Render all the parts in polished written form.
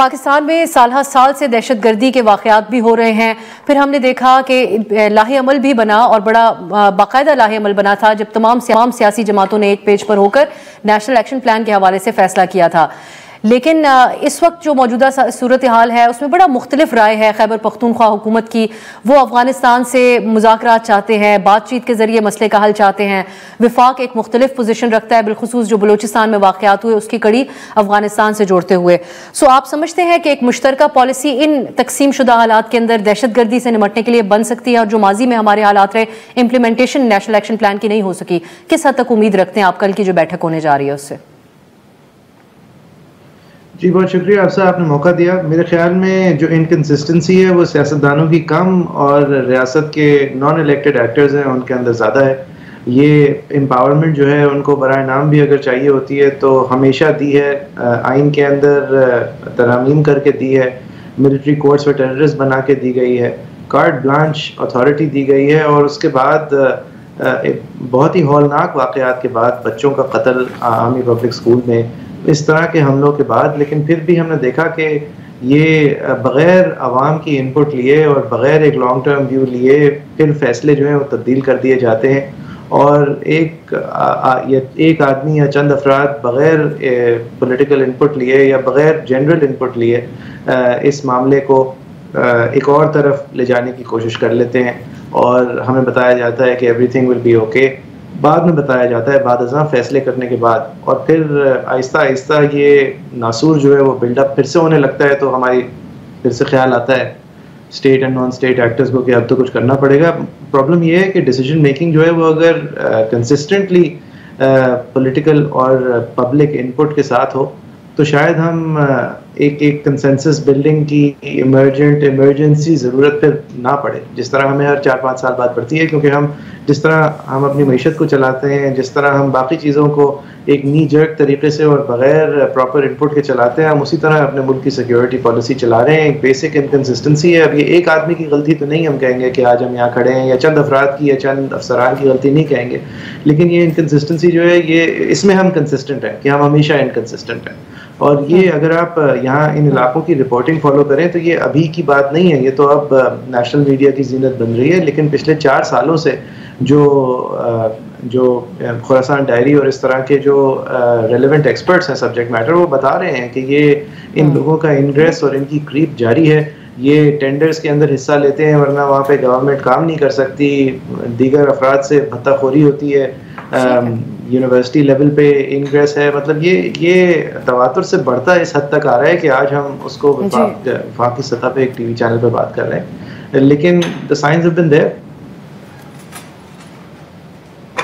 पाकिस्तान में साल से दहशतगर्दी के वाक़यात भी हो रहे हैं। फिर हमने देखा कि लाहे अमल भी बना और बड़ा बाकायदा लाहे अमल बना था जब तमाम सियासी जमातों ने एक पेज पर होकर नेशनल एक्शन प्लान के हवाले से फैसला किया था। लेकिन इस वक्त जो मौजूदा सूरत हाल है उसमें बड़ा मुख्तलिफ राय है। खैबर पख्तूनख्वा हुकूमत की वो अफगानिस्तान से मुज़ाकरात चाहते हैं, बातचीत के ज़रिए मसले का हल चाहते हैं। विफाक एक मुख्तलिफ पोजीशन रखता है, बिलखुसूस जो बलूचिस्तान में वाक़यात हुए उसकी कड़ी अफगानिस्तान से जोड़ते हुए। सो आप समझते हैं कि एक मुश्तरका पॉलिसी इन तकसीम शुदा हालात के अंदर दहशतगर्दी से निपटने के लिए बन सकती है, और जो माजी में हमारे हालात रहे इम्प्लीमेंटेशन नेशनल एक्शन प्लान की नहीं हो सकी, किस हद तक उम्मीद रखते हैं आप कल की जो बैठक होने जा रही है उससे? जी बहुत शुक्रिया आपसे, आपने मौका दिया। मेरे ख्याल में जो इनकन्सिस्टेंसी है वो सियासतदानों की कम और रियासत के नॉन इलेक्टेड एक्टर्स हैं उनके अंदर ज़्यादा है। ये एम्पावरमेंट जो है उनको बराए नाम भी अगर चाहिए होती है तो हमेशा दी है, आइन के अंदर तरमीम करके दी है, मिलिट्री कोर्ट्स फॉर टेररिस्ट बना के दी गई है, कार्ड ब्लांच अथॉरिटी दी गई है, और उसके बाद एक बहुत ही हौलनाक वाक़यात के बाद बच्चों का कत्ल आर्मी पब्लिक स्कूल में, इस तरह के हमलों के बाद, लेकिन फिर भी हमने देखा कि ये बग़ैर आवाम की इनपुट लिए और बग़ैर एक लॉन्ग टर्म व्यू लिए फिर फैसले जो हैं वो तब्दील कर दिए जाते हैं, और एक आदमी या चंद अफराद बग़ैर पॉलिटिकल इनपुट लिए या बग़ैर जनरल इनपुट लिए इस मामले को एक और तरफ ले जाने की कोशिश कर लेते हैं, और हमें बताया जाता है कि एवरीथिंग विल बी ओके। बाद में बताया जाता है बाद अज़ां फैसले करने के बाद, और फिर आहिस्ता आहिस्ता ये नासूर जो है वो बिल्डअप फिर से होने लगता है। तो हमारी फिर से ख्याल आता है state and non state actors को कि अब तो कुछ करना पड़ेगा। प्रॉब्लम ये है कि डिसीजन मेकिंग जो है वो अगर कंसिस्टेंटली पॉलिटिकल और पब्लिक इनपुट के साथ हो तो शायद हम एक कंसेंसस बिल्डिंग की इमरजेंसी ज़रूरत फिर ना पड़े, जिस तरह हमें हर 4-5 साल बाद पड़ती है, क्योंकि हम जिस तरह हम अपनी मईशत को चलाते हैं, जिस तरह हम बाकी चीज़ों को एक नी जर्क तरीके से और बग़ैर प्रॉपर इनपुट के चलाते हैं, हम उसी तरह अपने मुल्क की सिक्योरिटी पॉलिसी चला रहे हैं। एक बेसिक इनकन्सिस्टेंसी है। अब ये एक आदमी की गलती तो नहीं हम कहेंगे कि आज हम यहाँ खड़े हैं, या चंद अफराद की या चंद अफसरान की गलती नहीं कहेंगे, लेकिन ये इनकन्सिस्टेंसी जो है ये इसमें हम कंसिस्टेंट हैं कि हम हमेशा इनकन्सिस्टेंट हैं। और ये अगर आप यहाँ इन इलाकों की रिपोर्टिंग फॉलो करें तो ये अभी की बात नहीं है, ये तो अब नेशनल मीडिया की जीनत बन रही है। लेकिन पिछले 4 सालों से जो खुरासान डायरी और इस तरह के जो रेलेवेंट एक्सपर्ट्स हैं सब्जेक्ट मैटर, वो बता रहे हैं कि ये इन लोगों का इंग्रेस और इनकी क्रीप जारी है। ये टेंडर्स के अंदर हिस्सा लेते हैं वरना वहाँ पे गवर्नमेंट काम नहीं कर सकती, दीगर अफराद से भत्ताखोरी होती है, यूनिवर्सिटी लेवल पे इंग्रेस है। मतलब ये तवातुर से बढ़ता इस हद तक आ रहा है कि आज हम उसको वफाकी सतह पे एक टीवी चैनल पे बात कर रहे हैं, लेकिन the science have been there.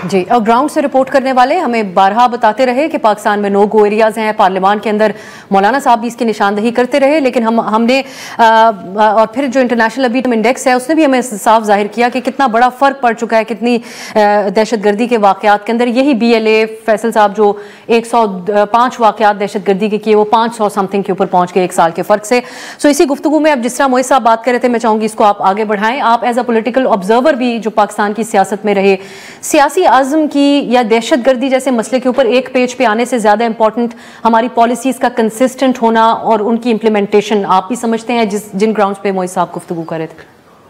जी, और ग्राउंड से रिपोर्ट करने वाले हमें बारहा बताते रहे कि पाकिस्तान में नो गो एरियाज़ हैं। पार्लियामान के अंदर मौलाना साहब भी इसकी निशानदही करते रहे, लेकिन हमने और फिर जो इंटरनेशनल अबीटम इंडेक्स है उसने भी हमें साफ जाहिर किया कि कितना बड़ा फ़र्क पड़ चुका है, कितनी दहशतगर्दी के वाक़यात के अंदर। यही BLA फैसल साहब जो 105 वाक़यात दहशतगर्दी के किए वो 500 समथिंग के ऊपर पहुँच गए 1 साल के फ़र्क से। सो इसी गुफ्तगू में अब जिस तरह मोइज साहब बात कर रहे थे, मैं चाहूँगी इसको आप आगे बढ़ाएं। आप एज अ पोलिटिकल ऑब्जर्वर भी जो पाकिस्तान की सियासत में रहे, सियासी आज़म की या दहशतगर्दी जैसे मसले के ऊपर एक पेज पे आने से ज़्यादा इंपॉर्टेंट हमारी पॉलिसीज़ का कंसिस्टेंट होना और उनकी इम्प्लीमेंटेशन आप भी समझते हैं जिन ग्राउंड्स पे मोइज साहब गुफ्तगू कर रहे थे?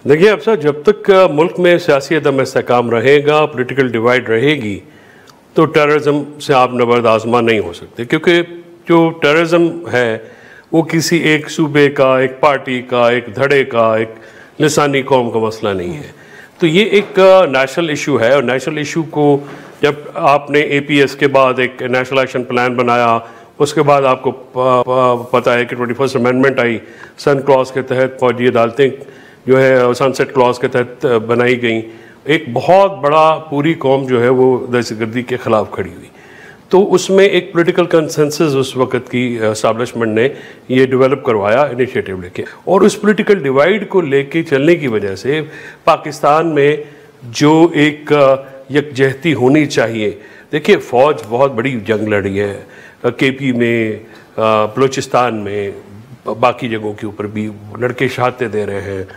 देखिए अब साहब, जब तक मुल्क में सियासी अदम इस्तेहकाम रहेगा, पॉलिटिकल डिवाइड रहेगी, तो टेररिज्म से आप नबर्द आज़मा नहीं हो सकते, क्योंकि जो टेररिज्म है वो किसी एक सूबे का, एक पार्टी का, एक धड़े का, एक लिसानी कौम का मसला नहीं है। तो ये एक नेशनल इशू है, और नेशनल इशू को जब आपने APS के बाद एक नेशनल एक्शन प्लान बनाया, उसके बाद आपको पता है कि 21st अमेंडमेंट आई, सन क्लॉज के तहत फौजी अदालतें जो है सनसेट क्लॉज के तहत बनाई गई। एक बहुत बड़ा पूरी कौम जो है वो दहशतगर्दी के ख़िलाफ़ खड़ी हुई। तो उसमें एक पॉलिटिकल कंसेंसस उस वक़्त की एस्टैब्लिशमेंट ने ये डेवलप करवाया, इनिशिएटिव लेके, और उस पॉलिटिकल डिवाइड को लेके चलने की वजह से पाकिस्तान में जो एक यकजहती होनी चाहिए। देखिए फ़ौज बहुत बड़ी जंग लड़ी है, KP में, बलूचिस्तान में, बाकी जगहों के ऊपर भी लड़के शहादतें दे रहे हैं,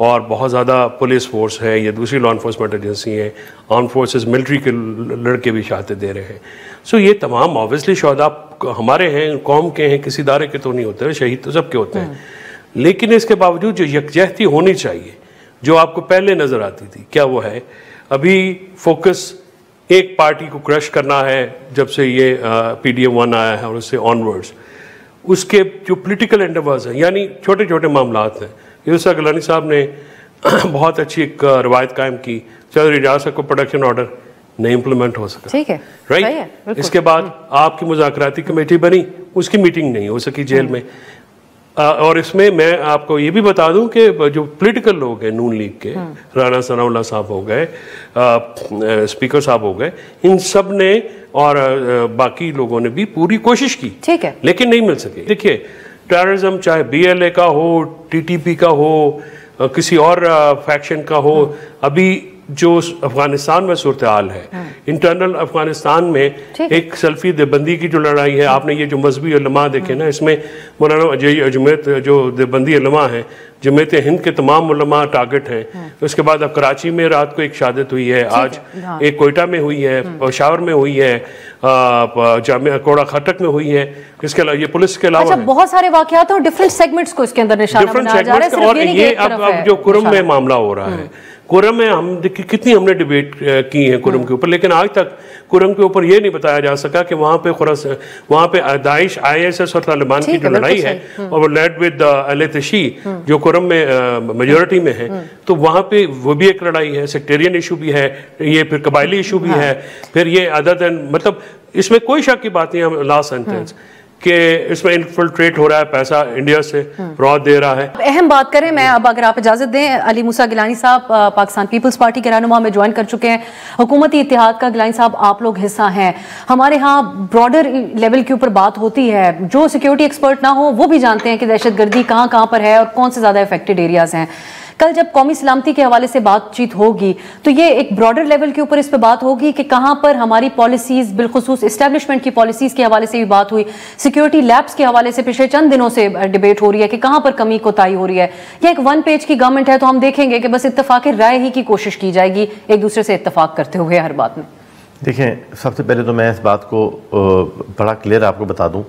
और बहुत ज़्यादा पुलिस फोर्स है या दूसरी लॉ इन्फोर्समेंट एजेंसी है, आर्म फोर्सेस मिलिट्री के लड़के भी शहादतें दे रहे हैं। सो ये तमाम ऑब्वियसली शहदा अब हमारे हैं, कौम के हैं, किसी दायरे के तो नहीं होते, शहीद तो सबके होते हैं, लेकिन इसके बावजूद जो यकजहती होनी चाहिए जो आपको पहले नजर आती थी, क्या वो है? अभी फोकस एक पार्टी को क्रश करना है जब से ये PDM-1 आया है और उससे ऑनवर्ड्स, उसके जो पॉलिटिकल एंडेवर्स हैं, यानी छोटे छोटे मामलात हैं। यूसुफ गिलानी साहब ने बहुत अच्छी एक रवायत कायम की, चौधरी रियासत को प्रोडक्शन ऑर्डर नहीं इम्प्लीमेंट हो सका, ठीक है, राइट। इसके बाद आपकी मुज़ाकराती कमेटी बनी, उसकी मीटिंग नहीं हो सकी जेल में। और इसमें मैं आपको ये भी बता दूं कि जो पॉलिटिकल लोग हैं नून लीग के, राना सनाउल्लाह साहब हो गए, स्पीकर साहब हो गए, इन सब ने और बाकी लोगों ने भी पूरी कोशिश की, ठीक है, लेकिन नहीं मिल सके। देखिए, टेररिज्म चाहे BLA का हो, TTP का हो, किसी और फैक्शन का हो, अभी जो अफगानिस्तान में सूरत हाल है, इंटरनल अफगानिस्तान में एक सल्फी देवबंदी की जो लड़ाई है, आपने ये जो मजहबी उलमा देखे ना, इसमें मौलाना जमीयत जो देवबंदी उलमा है, जमीयत हिंद के तमाम उलमा टारगेट हैं। उसके बाद अब कराची में रात को एक शहादत हुई है, आज एक कोयटा में हुई है, पेशावर में हुई है, जामिया कोड़ा खटक में हुई है। इसके अलावा ये पुलिस के अलावा बहुत सारे वाकयात और डिफरेंट सेगमेंट्स को इसके अंदर निशाना बनाया जा रहा है। और ये अब जो कुरम में मामला हो रहा है, कुरम में हम कितनी हमने डिबेट की है कुरम के ऊपर, लेकिन आज तक कुरम के ऊपर ये नहीं बताया जा सका कि वहाँ पे दाइश ISS और तालिबान की जो लड़ाई है, और वो लेड विद अल-तशी जो कुरम में मेजोरिटी में है, तो वहाँ पे वो भी एक लड़ाई है, सेक्टेरियन इशू भी है, ये फिर कबायली इशू भी है, फिर ये अदर देन, मतलब इसमें कोई शक की बात नहीं है लास्ट सेंटेंस कि इसमें इन्फिल्ट्रेट हो रहा है, पैसा इंडिया से रॉ दे रहा है। अहम बात करें, मैं अब अगर आप इजाजत दें, अली मूसा गिलानी साहब पाकिस्तान पीपल्स पार्टी के रहनुमा में ज्वाइन कर चुके हैं, हुकूमती इत्तेहाद का। गिलानी साहब, आप लोग हिस्सा हैं, हमारे यहाँ ब्रॉडर लेवल के ऊपर बात होती है, जो सिक्योरिटी एक्सपर्ट ना हो वो भी जानते हैं कि दहशतगर्दी कहाँ कहाँ पर है और कौन से ज्यादा इफेक्टेड एरियाज हैं। कल जब कौमी सलामती के हवाले से बातचीत होगी तो ये एक ब्रॉडर लेवल के ऊपर इस पे बात होगी कि कहां पर हमारी पॉलिसीज, बिलखुसूस एस्टेब्लिशमेंट की पॉलिसीज के हवाले से भी बात हुई, सिक्योरिटी लैब्स के हवाले से पिछले चंद दिनों से डिबेट हो रही है कि कहां पर कमी कोताही हो रही है। ये एक 1 पेज की गवर्नमेंट है, तो हम देखेंगे कि बस इत्तेफाक राय ही की कोशिश की जाएगी, एक दूसरे से इत्तेफाक करते हुए हर बात में। देखें, सबसे पहले तो मैं इस बात को बड़ा क्लियर आपको बता दूं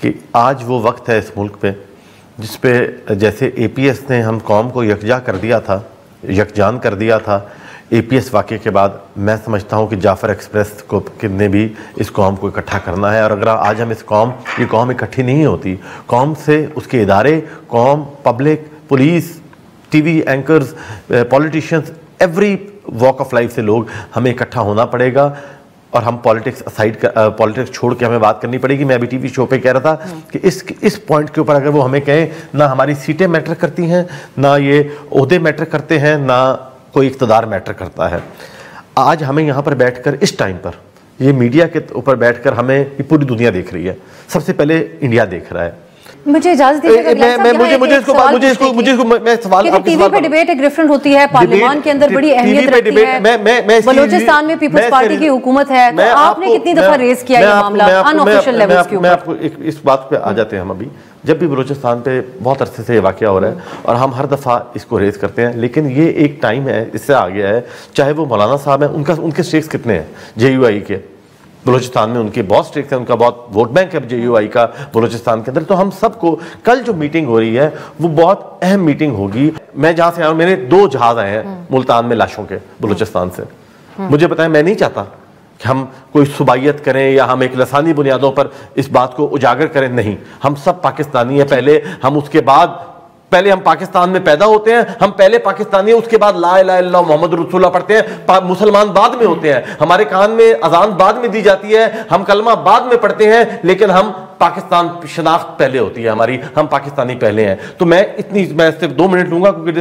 कि आज वो वक्त है इस मुल्क पे जिस पे जैसे APS ने हम कौम को यकजान कर दिया था APS वाक़े के बाद, मैं समझता हूँ कि जाफ़र एक्सप्रेस को ने भी इस कौम को इकट्ठा करना है। और अगर आज हम ये कौम इकट्ठी नहीं होती, कौम से उसके इदारे, कौम, public, police, TV anchors, politicians, every walk of life से लोग, हमें इकट्ठा होना पड़ेगा और हम पॉलिटिक्स छोड़ के हमें बात करनी पड़ेगी। मैं अभी TV शो पे कह रहा था कि इस पॉइंट के ऊपर अगर वो हमें कहें, ना हमारी सीटें मैटर करती हैं, ना ये ओहदे मैटर करते हैं, ना कोई इक़्तिदार मैटर करता है। आज हमें यहाँ पर बैठकर इस टाइम पर ये मीडिया के ऊपर बैठकर हमें ये पूरी दुनिया देख रही है, सबसे पहले इंडिया देख रहा है। मुझे इजाजत दीजिएगा, मैं सवाल टीवी पे डिबेट एक डिफरेंट होती है, पार्लियामान के अंदर बड़ी अहमियत रखती है, बलूचिस्तान में पीपल्स पार्टी की हुकूमत है, तो आपने कितनी दफा रेज किया ये मामला अनऑफिशियल लेवल्स के ऊपर? मैं आपको इस बात पे आ जाते हैं हम अभी, जब भी बलूचिस्तान पे बहुत अरसे से ये वाक़या हो रहा है और हम हर दफ़ा इसको रेज करते हैं, लेकिन ये एक टाइम है, इससे आ गया है, चाहे वो मौलाना साहब हैं, उनके स्टेक्स कितने हैं JUI के बलूचिस्तान में, उनके बहुत स्टेक्स हैं, उनका बहुत वोट बैंक है JUI का बलूचिस्तान के अंदर। तो हम सबको कल जो मीटिंग हो रही है वो बहुत अहम मीटिंग होगी। मैं जहाँ से आया हूँ, मेरे 2 जहाज आए हैं मुल्तान में लाशों के बलूचिस्तान से। मुझे बताएं, मैं नहीं चाहता कि हम कोई सुबाइयत करें या हम एक लसानी बुनियादों पर इस बात को उजागर करें, नहीं, हम सब पाकिस्तानी हैं पहले, हम उसके बाद पहले हम पाकिस्तान में पैदा होते हैं, हम पहले पाकिस्तानी हैं, उसके बाद ला इलाहा इल्लल्लाह मोहम्मद रसूलुल्लाह पढ़ते हैं, मुसलमान बाद में होते हैं, हमारे कान में अजान बाद में दी जाती है, हम कलमा बाद में पढ़ते हैं, लेकिन हम पाकिस्तान शनाख्त पहले होती है हमारी, हम पाकिस्तानी पहले हैं। तो मैं सिर्फ 2 मिनट लूंगा क्योंकि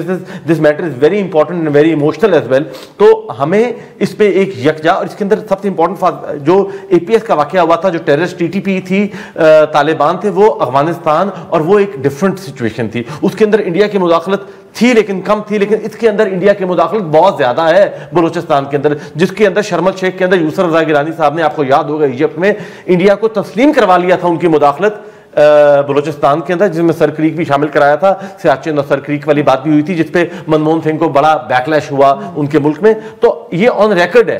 this matter is very important and very emotional as well. तो हमें इस पे एक यकजा, और इसके अंदर सबसे इंपॉर्टेंट जो APS का वाकया हुआ था, जो टेररिस्ट TTP थी, तालिबान थे, वो अफगानिस्तान, और वो एक डिफरेंट सिचुएशन थी। उसके अंदर इंडिया की मुदाखलत थी लेकिन कम थी, लेकिन इसके अंदर इंडिया की मुदाखलत बहुत ज्यादा है बलूचिस्तान के अंदर, जिसके अंदर शर्म अल शेख के अंदर यूसुफ रजा गिलानी साहब ने, आपको याद होगा, इजिप्ट में इंडिया को तस्लीम करवा लिया था उनकी मुदाखलत बलूचिस्तान के अंदर, जिसमें सर क्रीक भी शामिल कराया था, सियाचिन और सर क्रीक वाली बात भी हुई थी, जिसपे मनमोहन सिंह को बड़ा बैकलैश हुआ उनके मुल्क में। तो ये ऑन रिकॉर्ड है।